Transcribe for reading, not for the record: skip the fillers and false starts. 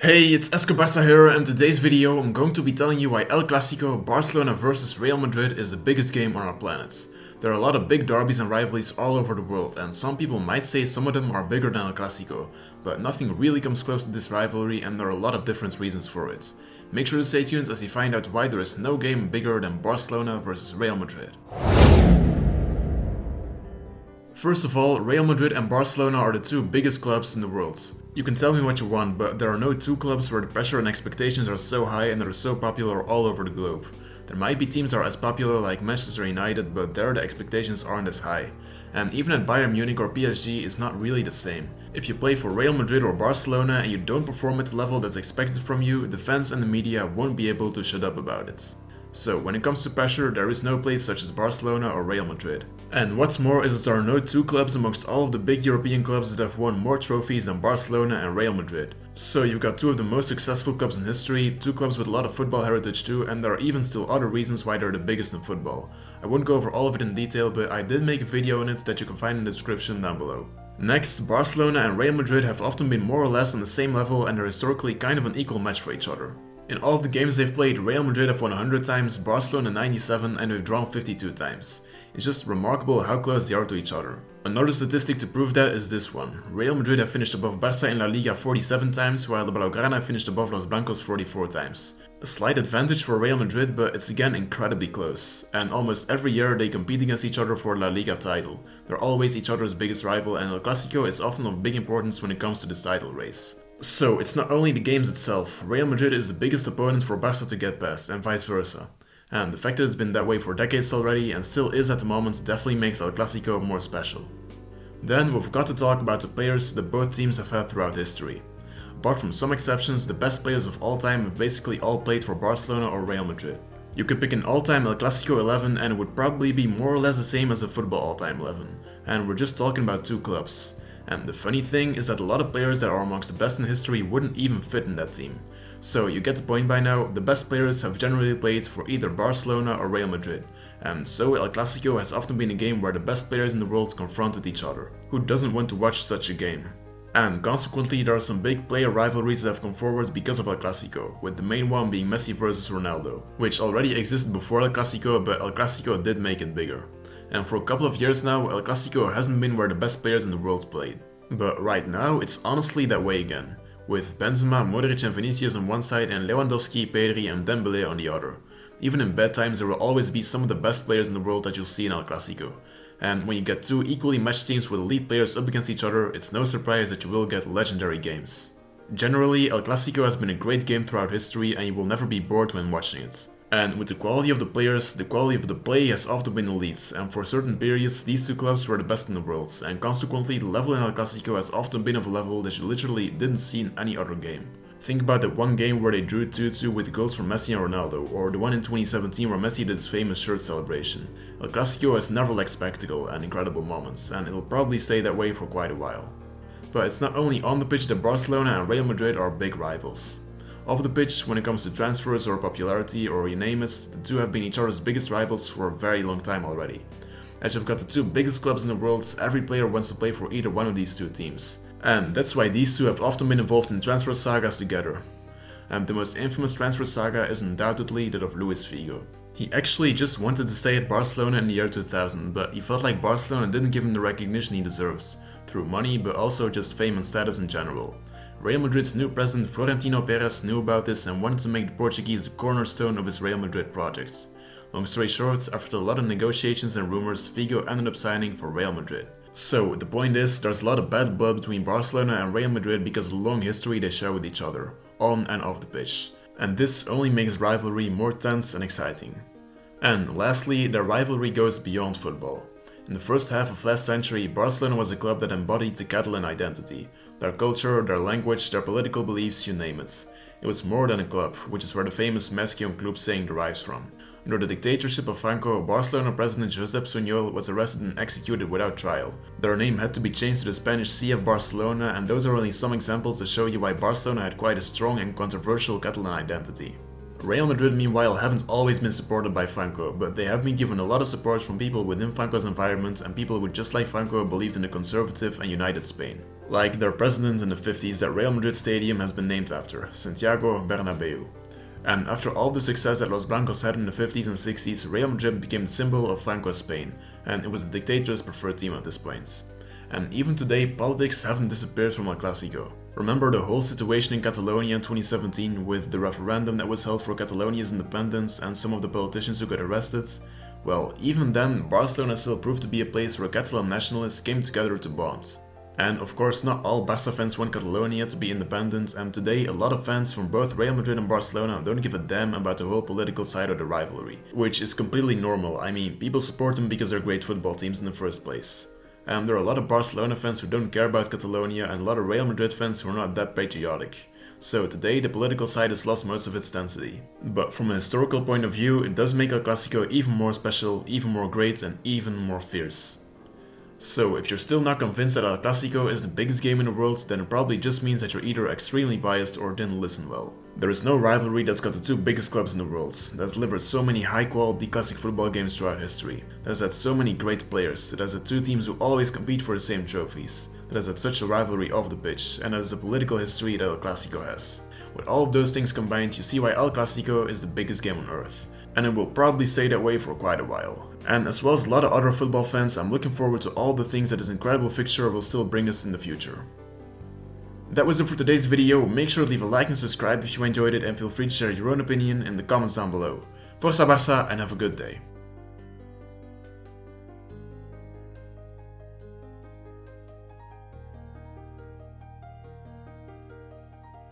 Hey, it's Barça here, and in today's video I'm going to be telling you why El Clasico, Barcelona vs Real Madrid is the biggest game on our planet. There are a lot of big derbies and rivalries all over the world, and some people might say some of them are bigger than El Clasico, but nothing really comes close to this rivalry and there are a lot of different reasons for it. Make sure to stay tuned as you find out why there is no game bigger than Barcelona vs Real Madrid. First of all, Real Madrid and Barcelona are the two biggest clubs in the world. You can tell me what you want, but there are no two clubs where the pressure and expectations are so high and that are so popular all over the globe. There might be teams that are as popular like Manchester United, but there the expectations aren't as high. And even at Bayern Munich or PSG, it's not really the same. If you play for Real Madrid or Barcelona and you don't perform at the level that's expected from you, the fans and the media won't be able to shut up about it. So when it comes to pressure, there is no place such as Barcelona or Real Madrid. And what's more is that there are no two clubs amongst all of the big European clubs that have won more trophies than Barcelona and Real Madrid. So you've got two of the most successful clubs in history, two clubs with a lot of football heritage too, and there are even still other reasons why they're the biggest in football. I won't go over all of it in detail, but I did make a video on it that you can find in the description down below. Next, Barcelona and Real Madrid have often been more or less on the same level and are historically kind of an equal match for each other. In all of the games they've played, Real Madrid have won 100 times, Barcelona 97, and they've drawn 52 times. It's just remarkable how close they are to each other. Another statistic to prove that is this one. Real Madrid have finished above Barça in La Liga 47 times, while the Blaugrana finished above Los Blancos 44 times. A slight advantage for Real Madrid, but it's again incredibly close. And almost every year they compete against each other for La Liga title. They're always each other's biggest rival, and El Clasico is often of big importance when it comes to this title race. So, it's not only the games itself, Real Madrid is the biggest opponent for Barça to get past, and vice versa. And the fact that it's been that way for decades already, and still is at the moment, definitely makes El Clasico more special. Then, we've got to talk about the players that both teams have had throughout history. Apart from some exceptions, the best players of all time have basically all played for Barcelona or Real Madrid. You could pick an all-time El Clasico 11 and it would probably be more or less the same as a football all-time 11. And we're just talking about two clubs. And the funny thing is that a lot of players that are amongst the best in history wouldn't even fit in that team. So you get the point by now, the best players have generally played for either Barcelona or Real Madrid. And so El Clasico has often been a game where the best players in the world confronted each other. Who doesn't want to watch such a game? And consequently there are some big player rivalries that have come forward because of El Clasico, with the main one being Messi vs Ronaldo, which already existed before El Clasico, but El Clasico did make it bigger. And for a couple of years now, El Clasico hasn't been where the best players in the world played. But right now, it's honestly that way again, with Benzema, Modric and Vinicius on one side and Lewandowski, Pedri and Dembele on the other. Even in bad times, there will always be some of the best players in the world that you'll see in El Clasico. And when you get two equally matched teams with elite players up against each other, it's no surprise that you will get legendary games. Generally, El Clasico has been a great game throughout history and you will never be bored when watching it. And with the quality of the players, the quality of the play has often been elite, and for certain periods these two clubs were the best in the world, and consequently the level in El Clasico has often been of a level that you literally didn't see in any other game. Think about that one game where they drew 2-2 with goals from Messi and Ronaldo, or the one in 2017 where Messi did his famous shirt celebration. El Clasico has never lacked spectacle and incredible moments, and it'll probably stay that way for quite a while. But it's not only on the pitch that Barcelona and Real Madrid are big rivals. Off the pitch, when it comes to transfers or popularity or you name it, the two have been each other's biggest rivals for a very long time already. As you've got the two biggest clubs in the world, every player wants to play for either one of these two teams. And that's why these two have often been involved in transfer sagas together. And the most infamous transfer saga is undoubtedly that of Luis Figo. He actually just wanted to stay at Barcelona in the year 2000, but he felt like Barcelona didn't give him the recognition he deserves, through money but also just fame and status in general. Real Madrid's new president Florentino Perez knew about this and wanted to make the Portuguese the cornerstone of his Real Madrid projects. Long story short, after a lot of negotiations and rumors, Figo ended up signing for Real Madrid. So the point is, there's a lot of bad blood between Barcelona and Real Madrid because of the long history they share with each other, on and off the pitch. And this only makes rivalry more tense and exciting. And lastly, their rivalry goes beyond football. In the first half of last century, Barcelona was a club that embodied the Catalan identity. Their culture, their language, their political beliefs, you name it. It was more than a club, which is where the famous Més que un club saying derives from. Under the dictatorship of Franco, Barcelona president Josep Sunyol was arrested and executed without trial. Their name had to be changed to the Spanish CF Barcelona, and those are only some examples to show you why Barcelona had quite a strong and controversial Catalan identity. Real Madrid meanwhile haven't always been supported by Franco, but they have been given a lot of support from people within Franco's environment and people who just like Franco believed in a conservative and united Spain. Like their president in the 50s that Real Madrid Stadium has been named after, Santiago Bernabeu. And after all the success that Los Blancos had in the 50s and 60s, Real Madrid became the symbol of Franco's Spain, and it was the dictator's preferred team at this point. And even today, politics haven't disappeared from El Clasico. Remember the whole situation in Catalonia in 2017 with the referendum that was held for Catalonia's independence and some of the politicians who got arrested? Well, even then, Barcelona still proved to be a place where Catalan nationalists came together to bond. And of course, not all Barca fans want Catalonia to be independent, and today a lot of fans from both Real Madrid and Barcelona don't give a damn about the whole political side of the rivalry, which is completely normal. I mean, people support them because they're great football teams in the first place. And there are a lot of Barcelona fans who don't care about Catalonia and a lot of Real Madrid fans who are not that patriotic. So today the political side has lost most of its density. But from a historical point of view, it does make El Clasico even more special, even more great and even more fierce. So if you're still not convinced that El Clasico is the biggest game in the world, then it probably just means that you're either extremely biased or didn't listen well. There is no rivalry that's got the two biggest clubs in the world, that has delivered so many high quality classic football games throughout history, that has had so many great players, that has had two teams who always compete for the same trophies, that has had such a rivalry off the pitch, and that has the political history that El Clasico has. With all of those things combined, you see why El Clasico is the biggest game on earth. And it will probably stay that way for quite a while. And as well as a lot of other football fans, I'm looking forward to all the things that this incredible fixture will still bring us in the future. That was it for today's video. Make sure to leave a like and subscribe if you enjoyed it, and feel free to share your own opinion in the comments down below. Força Barça and have a good day.